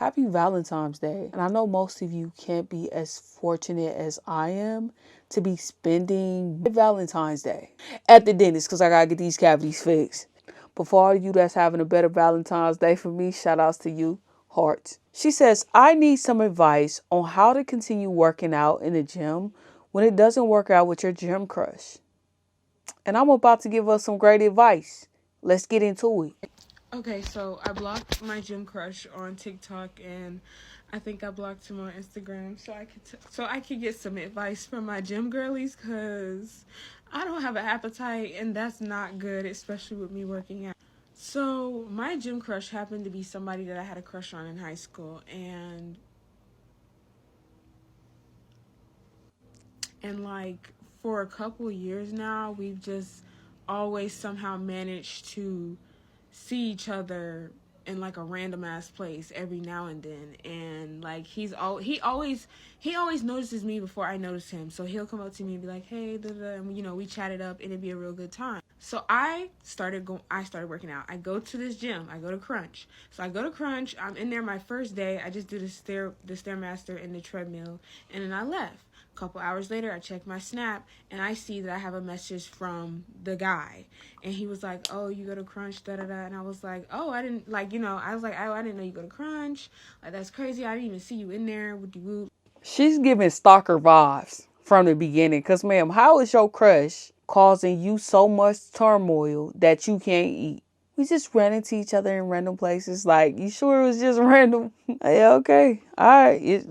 Happy Valentine's Day. And I know most of you can't be as fortunate as I am to be spending Valentine's Day at the dentist because I gotta get these cavities fixed. But for all of you that's having a better Valentine's Day for me, shout outs to you. Hearts. She says, I need some advice on how to continue working out in the gym when it doesn't work out with your gym crush. And I'm about to give us some great advice. Let's get into it. Okay, so I blocked my gym crush on TikTok, and I think I blocked him on Instagram, so I could get some advice from my gym girlies, cause I don't have an appetite, and that's not good, especially with me working out. So my gym crush happened to be somebody that I had a crush on in high school, and like for a couple of years now, we've just always somehow managed to see each other in like a random ass place every now and then, and like he always notices me before I notice him, so he'll come up to me and be like, hey, da, da, and we chatted up and it'd be a real good time. So I started working out. I go to this gym. I go to Crunch. So I go to Crunch. I'm in there my first day. I just do the StairMaster and the treadmill, and then I left. A couple hours later, I check my Snap, and I see that I have a message from the guy. And he was like, oh, you go to Crunch, da-da-da. And I was like, oh, I didn't, like, I was like, oh, I didn't know you go to Crunch. Like, that's crazy. I didn't even see you in there. Whoop-de-whoop. She's giving stalker vibes from the beginning. Because, ma'am, how is your crush causing you so much turmoil that you can't eat? We just ran into each other in random places. Like, you sure it was just random? Yeah, okay. All right.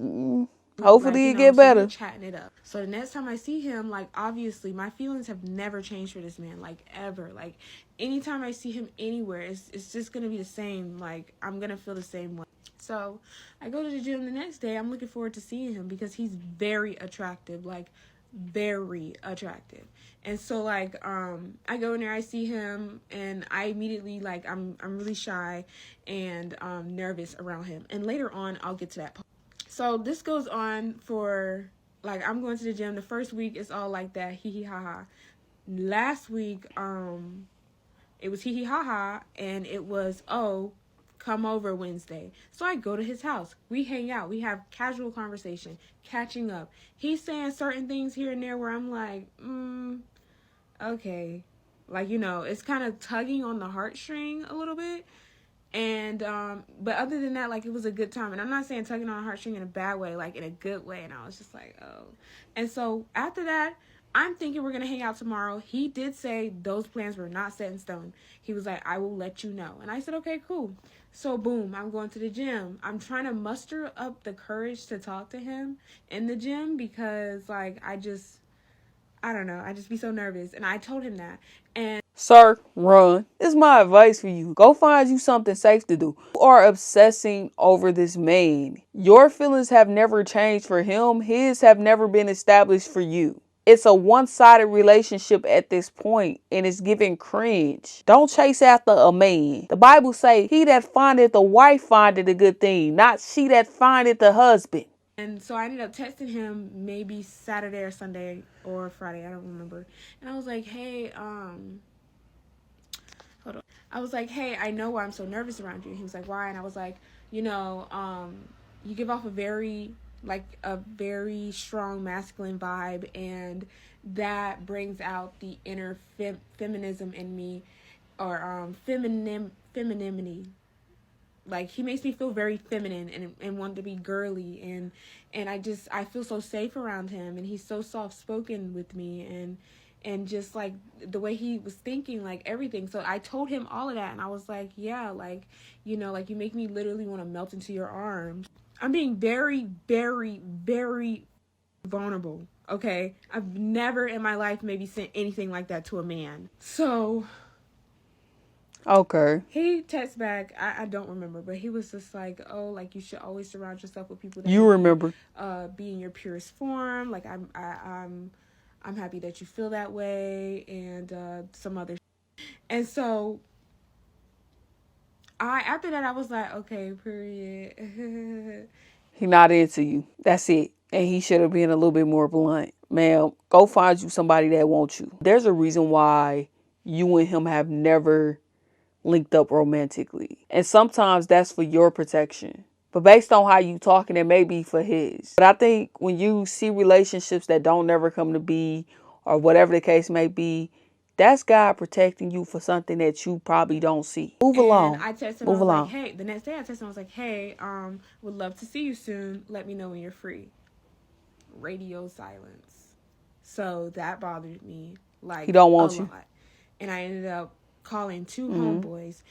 Hopefully it get better. So chatting it up. So the next time I see him, like, obviously my feelings have never changed for this man, like, ever. Like, anytime I see him anywhere, it's just gonna be the same. Like, I'm gonna feel the same way. So I go to the gym the next day. I'm looking forward to seeing him because he's very attractive, like very attractive. And so like I go in there, I see him, and I immediately, like, I'm really shy and nervous around him. And later on, I'll get to that part. So this goes on for, like, I'm going to the gym. The first week is all like that, hee hee ha ha. Last week, it was hee hee ha ha, and it was, oh, come over Wednesday. So I go to his house. We hang out. We have casual conversation, catching up. He's saying certain things here and there where I'm like, okay. Like, it's kind of tugging on the heartstring a little bit. And but other than that, like, it was a good time. And I'm not saying tugging on a heartstring in a bad way, like in a good way. And I was just like, oh. And so after that, I'm thinking we're gonna hang out tomorrow. He did say those plans were not set in stone. He was like, I will let you know. And I said, okay, cool. So boom, I'm going to the gym. I'm trying to muster up the courage to talk to him in the gym because, like, I don't know, I just be so nervous. And I told him that. And sir, run. This is my advice for you. Go find you something safe to do. You are obsessing over this man. Your feelings have never changed for him. His have never been established for you. It's a one-sided relationship at this point, and it's giving cringe. Don't chase after a man. The Bible say, he that findeth a wife findeth a good thing, not she that findeth a husband. And so I ended up texting him maybe Saturday or Sunday or Friday, I don't remember. And I was like, hey, hold on. I was like, hey, I know why I'm so nervous around you. He was like, why? And I was like, you give off a very strong masculine vibe, and that brings out the inner feminism in me, or femininity. Like, he makes me feel very feminine and want to be girly, and I feel so safe around him, and he's so soft spoken with me, and just like the way he was thinking, like everything. So I told him all of that, and I was like, yeah, like, like, you make me literally want to melt into your arms. I'm being very, very, very vulnerable, okay? I've never in my life maybe sent anything like that to a man. So okay. He texts back, I don't remember, but he was just like, oh, like, you should always surround yourself with people that you remember, be in your purest form. Like, I'm happy that you feel that way, and some other. And so after that, I was like, okay, period. He not into you. That's it. And he should have been a little bit more blunt. Ma'am, go find you somebody that wants you. There's a reason why you and him have never linked up romantically. And sometimes that's for your protection. But based on how you talking, it may be for his. But I think when you see relationships that don't never come to be, or whatever the case may be, that's God protecting you for something that you probably don't see. Move And along. I texted him, I Move was like, along. hey, the next day I texted him, I was like, hey, would love to see you soon. Let me know when you're free. Radio silence. So that bothered me He like don't a want you. lot. And I ended up calling two Mm-hmm. homeboys,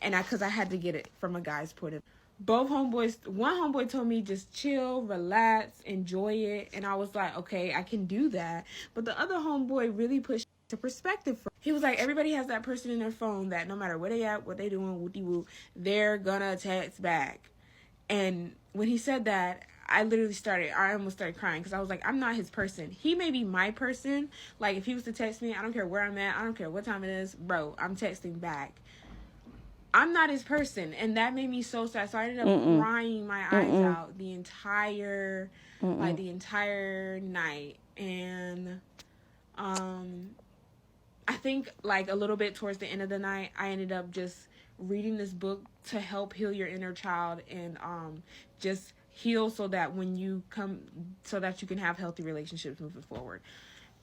and because I had to get it from a guy's point of view. Both homeboys, one homeboy told me just chill, relax, enjoy it. And I was like, okay, I can do that. But the other homeboy really pushed to perspective. He was like, everybody has that person in their phone that no matter where they at, what they doing, whoopty whoop, they're gonna text back. And when he said that, I almost started crying because I was like, I'm not his person. He may be my person. Like, if he was to text me, I don't care where I'm at, I don't care what time it is, bro, I'm texting back. I'm not his person. And that made me so sad. So I ended up crying my eyes out the entire night. And I think like a little bit towards the end of the night, I ended up just reading this book to help heal your inner child and just heal so that when you come, so that you can have healthy relationships moving forward.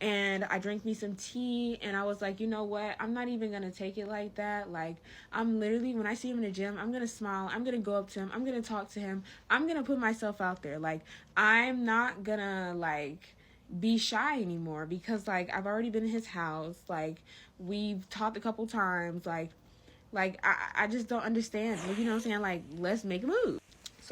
And I drank me some tea, and I was like, you know what? I'm not even going to take it like that. Like, I'm literally, when I see him in the gym, I'm going to smile. I'm going to go up to him. I'm going to talk to him. I'm going to put myself out there. Like, I'm not going to, like, be shy anymore because, like, I've already been in his house. Like, we've talked a couple times. Like I just don't understand. You know what I'm saying? Like, let's make a move.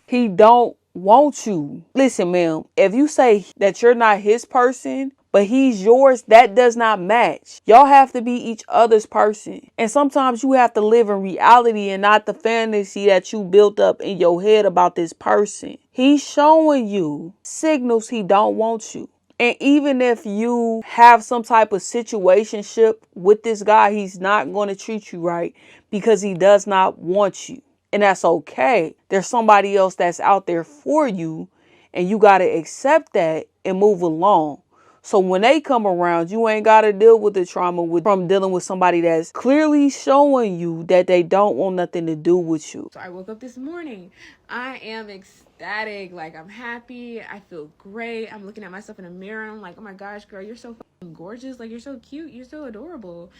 He don't want you. Listen, ma'am, if you say that you're not his person, but he's yours, that does not match. Y'all have to be each other's person. And sometimes you have to live in reality and not the fantasy that you built up in your head about this person. He's showing you signals he don't want you. And even if you have some type of situationship with this guy, he's not going to treat you right because he does not want you. And that's okay. There's somebody else that's out there for you, and you got to accept that and move along. So when they come around, you ain't got to deal with the trauma from dealing with somebody that's clearly showing you that they don't want nothing to do with you. So I woke up this morning. I am ecstatic. Like, I'm happy. I feel great. I'm looking at myself in the mirror, and I'm like, oh my gosh, girl, you're so fucking gorgeous. Like, you're so cute. You're so adorable.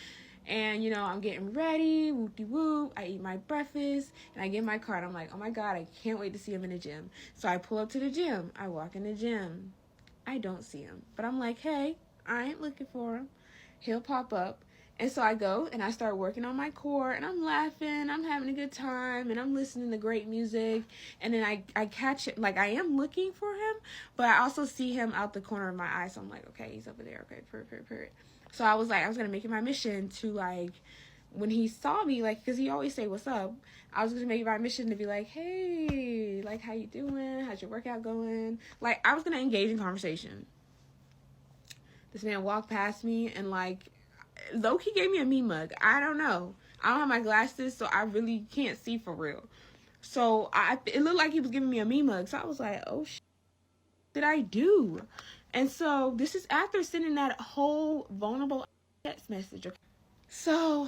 And, you know, I'm getting ready, whoop-de-whoop. I eat my breakfast, and I get in my car, and I'm like, oh my God, I can't wait to see him in the gym. So I pull up to the gym. I walk in the gym. I don't see him. But I'm like, hey, I ain't looking for him. He'll pop up. And so I go, and I start working on my core, and I'm laughing, I'm having a good time, and I'm listening to great music. And then I catch it, like, I am looking for him, but I also see him out the corner of my eye. So I'm like, okay, he's over there. Okay, purr. So I was going to make it my mission to, like, when he saw me, like, because he always say, what's up? I was going to make it my mission to be like, hey, like, how you doing? How's your workout going? Like, I was going to engage in conversation. This man walked past me and, like, low-key gave me a me mug. I don't know. I don't have my glasses, so I really can't see for real. So it looked like he was giving me a me mug. So I was like, oh, shit, what did I do? And so this is after sending that whole vulnerable text message. Okay? So,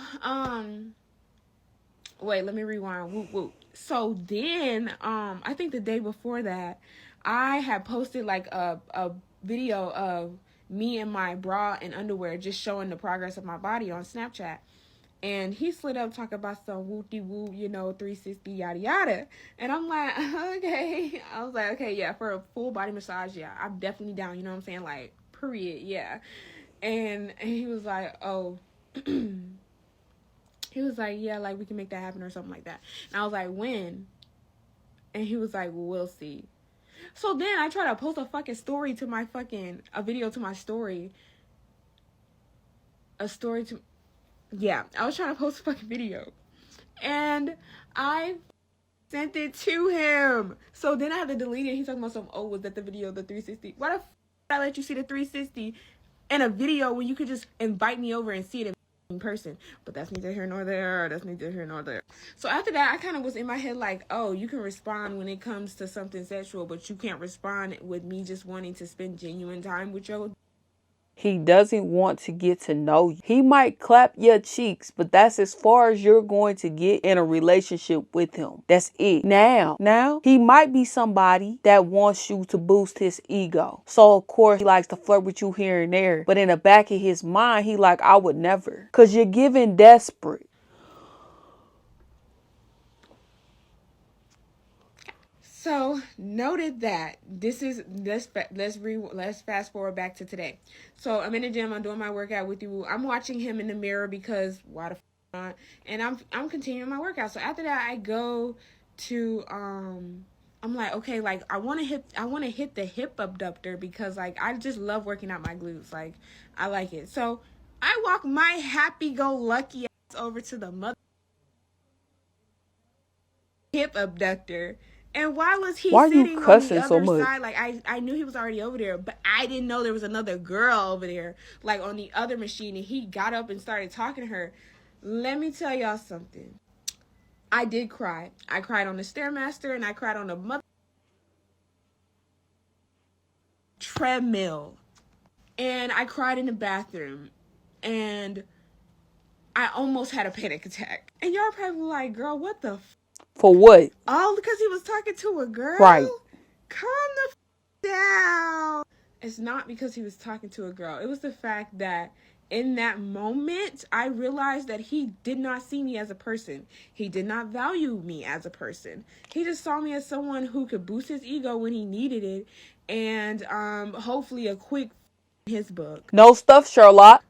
wait, let me rewind. Whoop, whoop. So then, I think the day before that, I had posted like a video of me in my bra and underwear just showing the progress of my body on Snapchat. And he slid up talking about some whoop-de-whoop, you know, 360, yada, yada. And I'm like, okay. I was like, okay, yeah, for a full body massage, yeah, I'm definitely down, you know what I'm saying? Like, period, yeah. And he was like, oh, he was like, yeah, like, we can make that happen or something like that. And I was like, when? And he was like, well, we'll see. So then I try to post a fucking story to my fucking, a video to my story. A story to, yeah, I was trying to post a fucking video. And I sent it to him. So then I had to delete it. He's talking about some, oh, was that the video, the 360? Why the f*** did I let you see the 360 in a video when you could just invite me over and see it in person? But that's neither here nor there. That's neither here nor there. So after that, I kind of was in my head like, oh, you can respond when it comes to something sexual, but you can't respond with me just wanting to spend genuine time with your He doesn't want to get to know you. He might clap your cheeks, but that's as far as you're going to get in a relationship with him. That's it. Now, he might be somebody that wants you to boost his ego. So, of course, he likes to flirt with you here and there. But in the back of his mind, he like, I would never. Because you're giving desperate. So noted that this is let's fast forward back to today. So I'm in the gym. I'm doing my workout with you. I'm watching him in the mirror because why the not? And I'm continuing my workout. So after that, I go to I'm like, okay, like I want to hit the hip abductor because like I just love working out my glutes. Like I like it. So I walk my happy go lucky ass over to the mother hip abductor. And why was he Why are you sitting on the cussing so other much? side? Like I knew he was already over there, but I didn't know there was another girl over there, like on the other machine. And he got up and started talking to her. Let me tell y'all something. I did cry. I cried on the StairMaster and I cried on the mother treadmill. And I cried in the bathroom. And I almost had a panic attack. And y'all probably like, girl, what the For what? all because he was talking to a girl? Right. Calm the down. It's not because he was talking to a girl. It was the fact that in that moment, I realized that he did not see me as a person. He did not value me as a person. He just saw me as someone who could boost his ego when he needed it, and hopefully a quick his book. No stuff, Sherlock.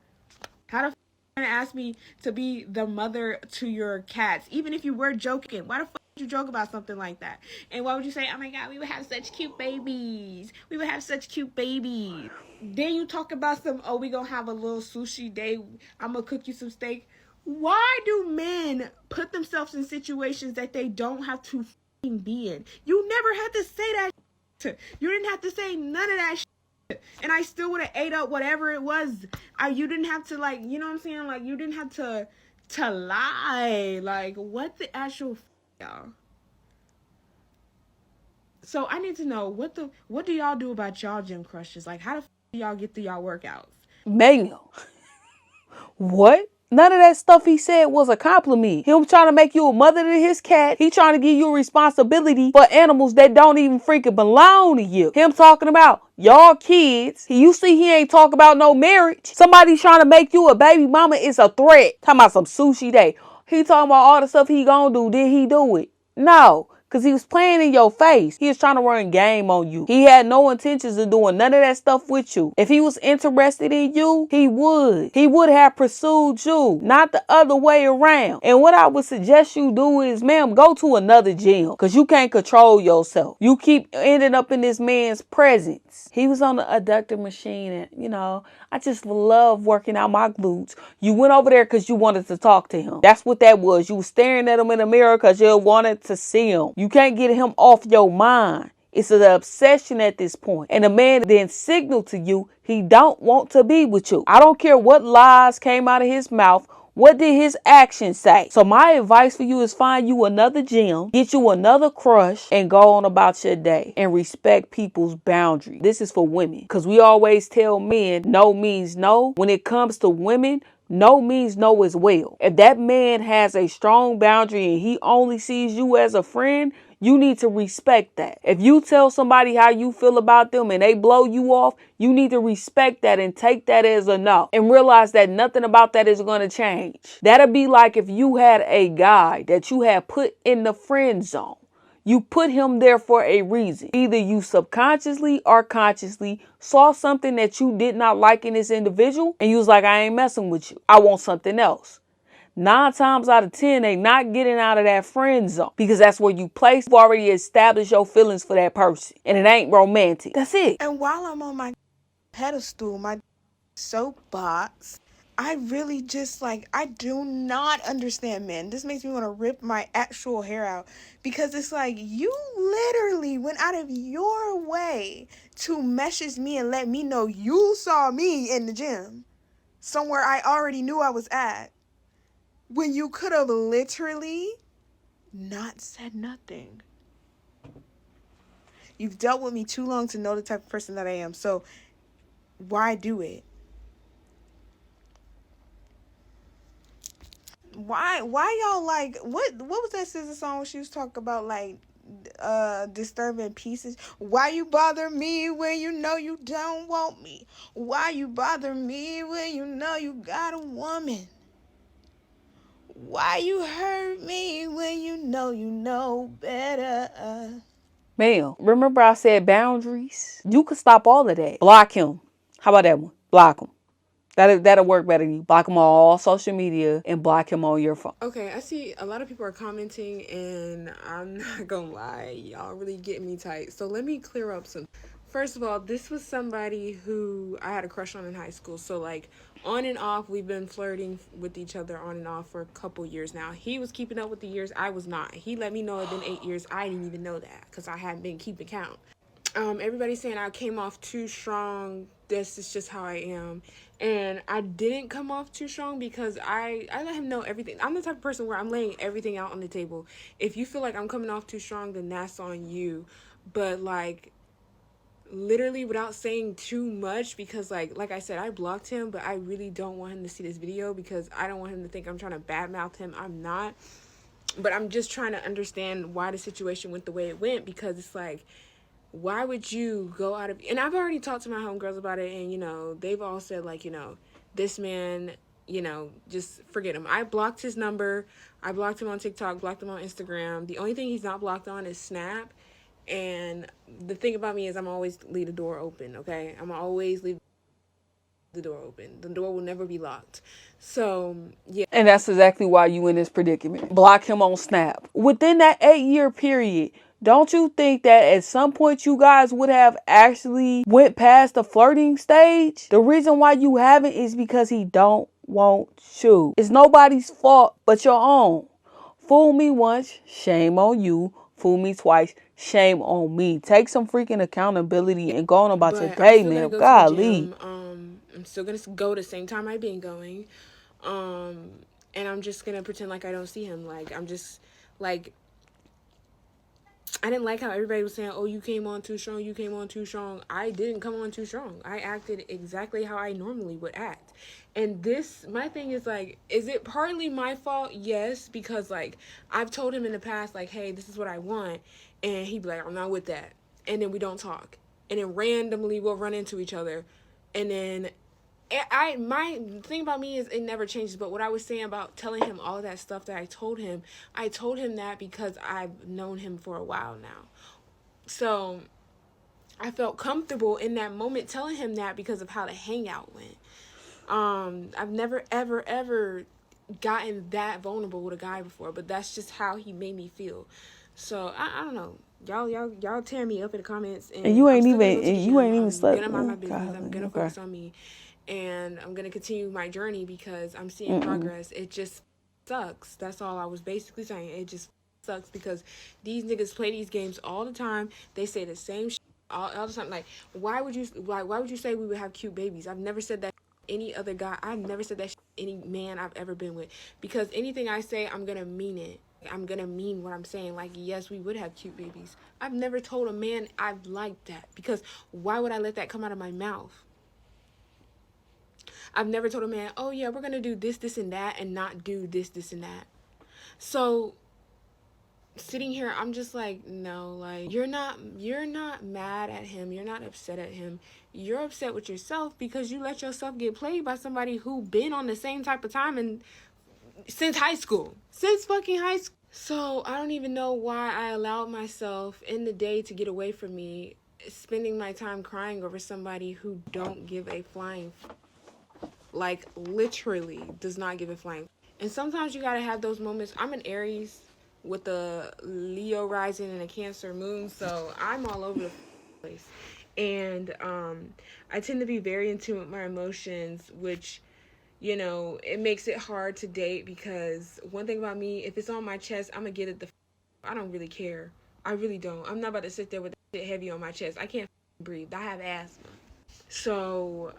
How the ask me to be the mother to your cats, even if you were joking? Why the fuck would you joke about something like that? And why would you say, oh my god, we would have such cute babies? We would have such cute babies. Then you talk about some, oh, we gonna have a little sushi day. I'm gonna cook you some steak. Why do men put themselves in situations that they don't have to be in? You never had to say that shit. You didn't have to say none of that shit. And I still would have ate up whatever it was. You didn't have to, like, you know what I'm saying? Like, you didn't have to lie. Like, what the actual y'all? So I need to know what do y'all do about y'all gym crushes? Like, how the do y'all get through y'all workouts? Bang. What? None of that stuff he said was a compliment. Him trying to make you a mother to his cat. He trying to give you a responsibility for animals that don't even freaking belong to you. Him talking about y'all kids. You see he ain't talk about no marriage. Somebody trying to make you a baby mama is a threat. Talking about some sushi day. He talking about all the stuff he gonna do. Did he do it? No. Because he was playing in your face. He was trying to run game on you. He had no intentions of doing none of that stuff with you. If he was interested in you, he would. He would have pursued you, not the other way around. And what I would suggest you do is, ma'am, go to another gym because you can't control yourself. You keep ending up in this man's presence. He was on the adductor machine and, I just love working out my glutes. You went over there because you wanted to talk to him. That's what that was. You were staring at him in the mirror because you wanted to see him. You can't get him off your mind. It's an obsession at this point. And the man then signaled to you he don't want to be with you. I don't care what lies came out of his mouth. What did his actions say? So my advice for you is find you another gym, get you another crush, and go on about your day. And respect people's boundaries. This is for women. Because we always tell men no means no. When it comes to women, no means no as well. If that man has a strong boundary and he only sees you as a friend, you need to respect that. If you tell somebody how you feel about them and they blow you off, you need to respect that and take that as a no. And realize that nothing about that is going to change. That'll be like if you had a guy that you had put in the friend zone. You put him there for a reason. Either you subconsciously or consciously saw something that you did not like in this individual and you was like, I ain't messing with you. I want something else. 9 times out of 10, they not getting out of that friend zone because that's where you place. You've already established your feelings for that person and it ain't romantic. That's it. And while I'm on my pedestal, my soapbox, I really just I do not understand men. This makes me want to rip my actual hair out because it's like you literally went out of your way to message me and let me know you saw me in the gym somewhere I already knew I was at when you could have literally not said nothing. You've dealt with me too long to know the type of person that I am, so why do it? why y'all like what was that SZA song she was talking about, like disturbing pieces? Why you bother me when you know you don't want me? Why you bother me when you know you got a woman? Why you hurt me when you know better? Ma'am, remember I said boundaries? You could stop all of that. Block him. How about that one? Block him. That'll work better than you. Block him on all social media and block him on your phone. Okay, I see a lot of people are commenting, and I'm not gonna lie, y'all really getting me tight. So let me clear up some. First of all, this was somebody who I had a crush on in high school. So like on and off, we've been flirting with each other on and off for a couple years now. He was keeping up with the years, I was not. He let me know it had been 8 years. I didn't even know that because I hadn't been keeping count. Everybody's saying I came off too strong. This is just how I am. And I didn't come off too strong because I let him know everything. I'm the type of person where I'm laying everything out on the table. If you feel like I'm coming off too strong, then that's on you. But like literally without saying too much, because like I said, I blocked him, but I really don't want him to see this video because I don't want him to think I'm trying to badmouth him. I'm not. But I'm just trying to understand why the situation went the way it went, because it's like, why would you go out of... And I've already talked to my homegirls about it, and, you know, they've all said, like, you know, this man, you know, just forget him. I blocked his number. I blocked him on TikTok, blocked him on Instagram. The only thing he's not blocked on is Snap. And the thing about me is I'm always leave the door open, okay? I'm always leave the door open. The door will never be locked. So, yeah. And that's exactly why you in this predicament. Block him on Snap. Within that 8-year period, don't you think that at some point you guys would have actually went past the flirting stage? The reason why you haven't is because he don't want you. It's nobody's fault but your own. Fool me once, shame on you. Fool me twice, shame on me. Take some freaking accountability and go on about your day, man. Golly. I'm still gonna go the same time I've been going. And I'm just gonna pretend like I don't see him. Like, I'm just like, I didn't like how everybody was saying, oh, you came on too strong, you came on too strong. I didn't come on too strong. I acted exactly how I normally would act. And this, my thing is like, is it partly my fault? Yes, because like, I've told him in the past, like, hey, this is what I want. And he'd be like, I'm not with that. And then we don't talk. And then randomly we'll run into each other. And then my thing about me is it never changes. But what I was saying about telling him all of that stuff that I told him that because I've known him for a while now. So I felt comfortable in that moment telling him that because of how the hangout went. I've never ever gotten that vulnerable with a guy before, but that's just how he made me feel. So I don't know. Y'all tear me up in the comments, and you ain't even slept. I'm gonna mind my business. I'm gonna focus on me, and I'm gonna continue my journey because I'm seeing progress. It just sucks. That's all I was basically saying. It just sucks because these niggas play these games all the time. They say the same shit all the time. Like, why would you say we would have cute babies? I've never said that any other guy. I've never said that any man I've ever been with, because anything I say, I'm gonna mean it. I'm gonna mean what I'm saying. Like, yes, we would have cute babies. I've never told a man I've liked that, because why would I let that come out of my mouth? I've never told a man, oh yeah, we're gonna do this, and that, and not do this, and that. So sitting here, I'm just like, no, like, you're not mad at him. You're not upset at him. You're upset with yourself because you let yourself get played by somebody who been on the same type of time and since fucking high school. So I don't even know why I allowed myself in the day to get away from me, spending my time crying over somebody who don't give a flying, like, literally does not give a flying. And sometimes you gotta have those moments. I'm an Aries with a Leo rising and a Cancer moon, so I'm all over the place. And I tend to be very in tune with my emotions, which, you know, it makes it hard to date, because one thing about me, if it's on my chest, I'm gonna get it I don't really care. I really don't. I'm not about to sit there with that shit heavy on my chest. I can't breathe. I have asthma. So,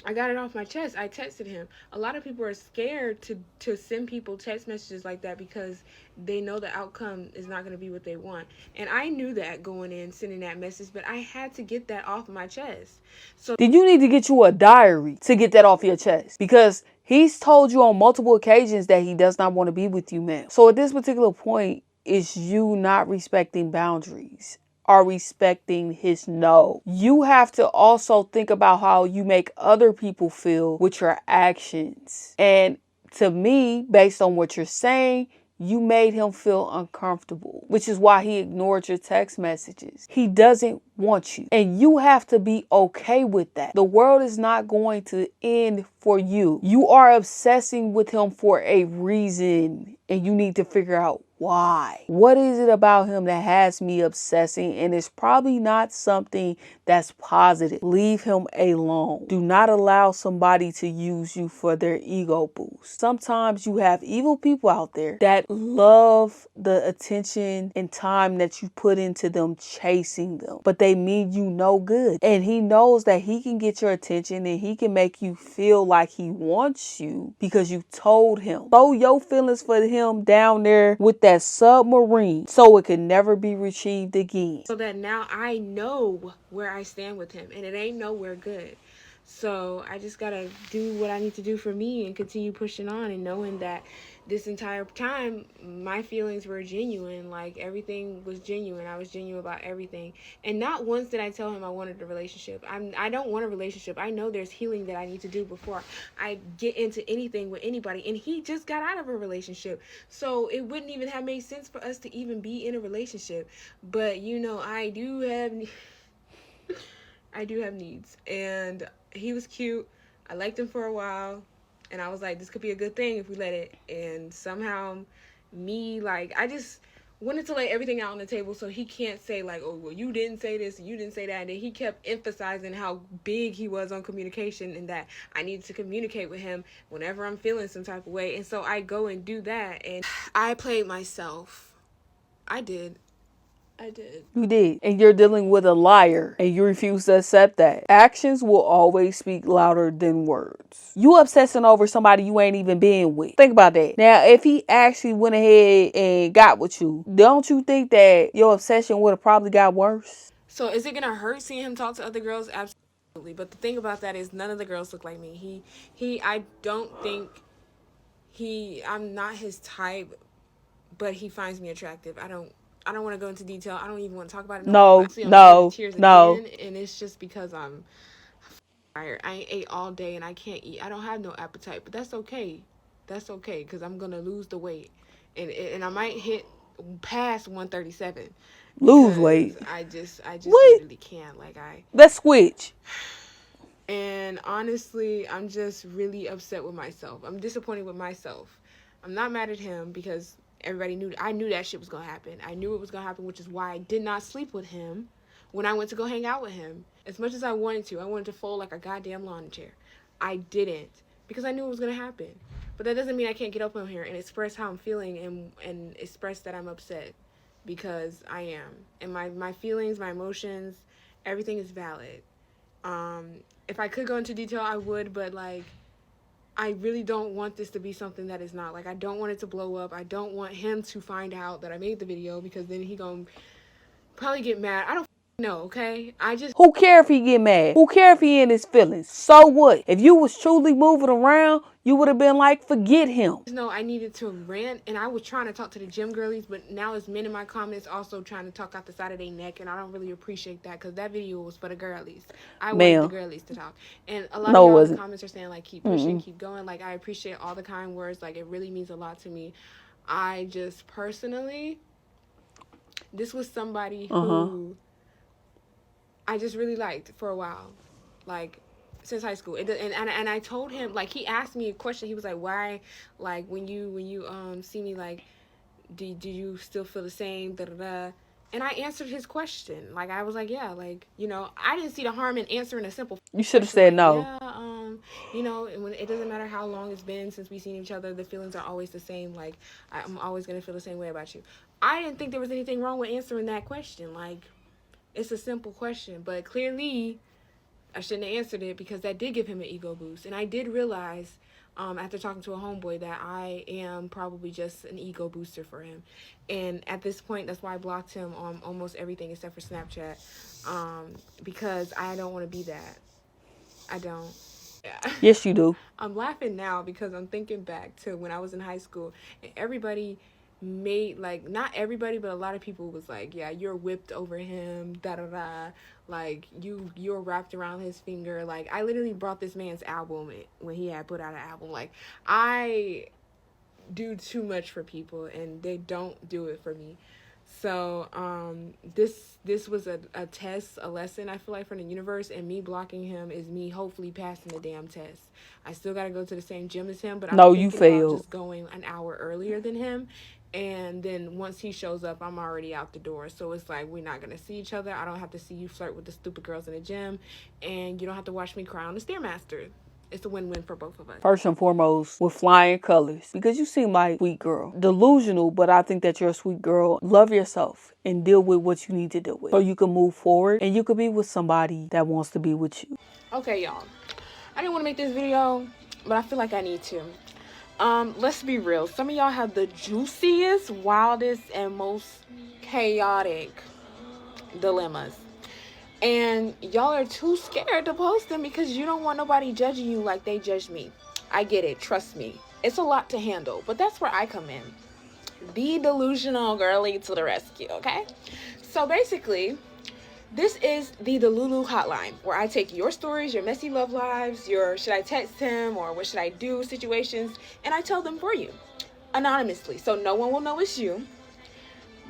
I got it off my chest. I texted him. A lot of people are scared to send people text messages like that because they know the outcome is not going to be what they want. And I knew that going in, sending that message, but I had to get that off my chest. So did you need to get you a diary to get that off your chest? Because He's told you on multiple occasions that he does not want to be with you, ma'am. So at this particular point, it's you not respecting boundaries or respecting his no. You have to also think about how you make other people feel with your actions. And to me, based on what you're saying, you made him feel uncomfortable, which is why he ignored your text messages. He doesn't want you, and you have to be okay with that. The world is not going to end for you. You are obsessing with him for a reason, and you need to figure out why. What is it about him that has me obsessing? And it's probably not something that's positive. Leave him alone. Do not allow somebody to use you for their ego boost. Sometimes you have evil people out there that love the attention and time that you put into them chasing them, but they mean you no good. And he knows that he can get your attention and he can make you feel like he wants you because you told him. Throw your feelings for him down there with that submarine so it can never be retrieved again. So that now I know where I stand with him, and it ain't nowhere good. So I just gotta do what I need to do for me and continue pushing on, and knowing that this entire time my feelings were genuine. Like, everything was genuine. I was genuine about everything, and not once did I tell him I wanted a relationship. I don't want a relationship. I know there's healing that I need to do before I get into anything with anybody, and he just got out of a relationship, so it wouldn't even have made sense for us to even be in a relationship. But I do have needs, and he was cute. I liked him for a while, and I was like, this could be a good thing if we let it. And somehow I just wanted to lay everything out on the table so he can't say, like, oh, well, you didn't say this and you didn't say that. And then he kept emphasizing how big he was on communication, and that I needed to communicate with him whenever I'm feeling some type of way. And so I go and do that, and I played myself. I did. You did. And you're dealing with a liar, and you refuse to accept that. Actions will always speak louder than words. You obsessing over somebody you ain't even been with. Think about that. Now, if he actually went ahead and got with you, don't you think that your obsession would have probably got worse? So is it gonna hurt seeing him talk to other girls? Absolutely. But the thing about that is none of the girls look like me. I don't think I'm not his type, but he finds me attractive. I don't want to go into detail. I don't even want to talk about it. No, Actually, I'm no, tears no. again, and it's just because I'm tired. I ain't ate all day, and I can't eat. I don't have no appetite, but that's okay. That's okay, because I'm gonna lose the weight, and I might hit past 137. Lose weight. I just What? literally can't. Let's switch. And honestly, I'm just really upset with myself. I'm disappointed with myself. I'm not mad at him because I knew that shit was going to happen. I knew it was going to happen, which is why I did not sleep with him when I went to go hang out with him. As much as I wanted to fold like a goddamn lawn chair. I didn't, because I knew it was going to happen. But that doesn't mean I can't get up on here and express how I'm feeling and express that I'm upset, because I am. And my feelings, my emotions, everything is valid. If I could go into detail, I would, but I really don't want this to be something that is not. I don't want it to blow up. I don't want him to find out that I made the video, because then he gonna probably get mad. I don't know, okay? Who care if he get mad? Who care if he in his feelings? So what? If you was truly moving around, you would have been like, forget him. No, I needed to rant, and I was trying to talk to the gym girlies, but now it's men in my comments also trying to talk out the side of their neck, and I don't really appreciate that, because that video was for the girlies. I wanted the girlies to talk. And a lot of y'all in the comments are saying, keep pushing, keep going. I appreciate all the kind words. It really means a lot to me. I just personally, this was somebody who I just really liked for a while. Since high school. And I told him, he asked me a question. He was like, why, when you see me, do you still feel the same, da da da. And I answered his question. I was like, yeah, I didn't see the harm in answering a simple You should have said no. Yeah, and when it doesn't matter how long it's been since we've seen each other, the feelings are always the same. I'm always gonna feel the same way about you. I didn't think there was anything wrong with answering that question. It's a simple question, but clearly I shouldn't have answered it, because that did give him an ego boost. And I did realize, after talking to a homeboy, that I am probably just an ego booster for him. And at this point, that's why I blocked him on almost everything except for Snapchat, because I don't want to be that. I don't. Yeah. Yes, you do. I'm laughing now because I'm thinking back to when I was in high school and everybody made, like, not everybody but a lot of people was like, yeah, you're whipped over him, da da da, like you're wrapped around his finger. Like, I literally brought this man's album when he had put out an album. Like, I do too much for people and they don't do it for me. So this was a test, a lesson, I feel like, from the universe, and me blocking him is me hopefully passing the damn test. I still got to go to the same gym as him, but I'm No, you thinking about failed. just going an hour earlier than him, and then once he shows up, I'm already out the door. So it's like, we're not going to see each other. I don't have to see you flirt with the stupid girls in the gym, and you don't have to watch me cry on the StairMaster. It's a win-win for both of us. First and foremost, with flying colors, because you seem like a sweet girl. Delusional, but I think that you're a sweet girl. Love yourself and deal with what you need to deal with so you can move forward and you can be with somebody that wants to be with you. Okay, y'all. I didn't want to make this video, but I feel like I need to. Let's be real. Some of y'all have the juiciest, wildest, and most chaotic dilemmas. And y'all are too scared to post them because you don't want nobody judging you like they judge me. I get it. Trust me. It's a lot to handle, but that's where I come in. The delusional girly to the rescue, okay? So basically, this is the delulu hotline, where I take your stories, your messy love lives, your should I text him or what should I do situations, and I tell them for you anonymously, so no one will know it's you.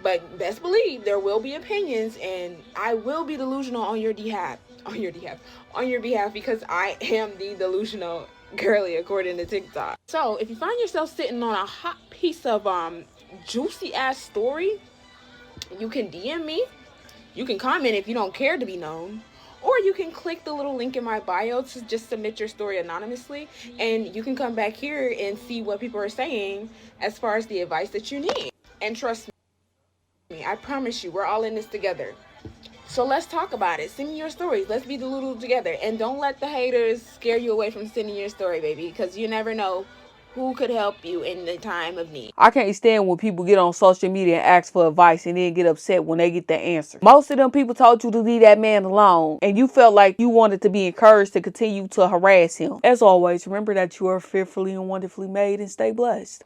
But best believe there will be opinions, and I will be delusional on your behalf, because I am the delusional girly according to TikTok. So if you find yourself sitting on a hot piece of juicy ass story, you can DM me. You can comment if you don't care to be known, or you can click the little link in my bio to just submit your story anonymously, and you can come back here and see what people are saying as far as the advice that you need. And trust me, I promise you, we're all in this together. So let's talk about it. Send me your stories. Let's be delulu together. And don't let the haters scare you away from sending your story, baby, because you never know who could help you in the time of need. I can't stand when people get on social media and ask for advice and then get upset when they get the answer. Most of them people told you to leave that man alone and you felt like you wanted to be encouraged to continue to harass him. As always, remember that you are fearfully and wonderfully made and stay blessed.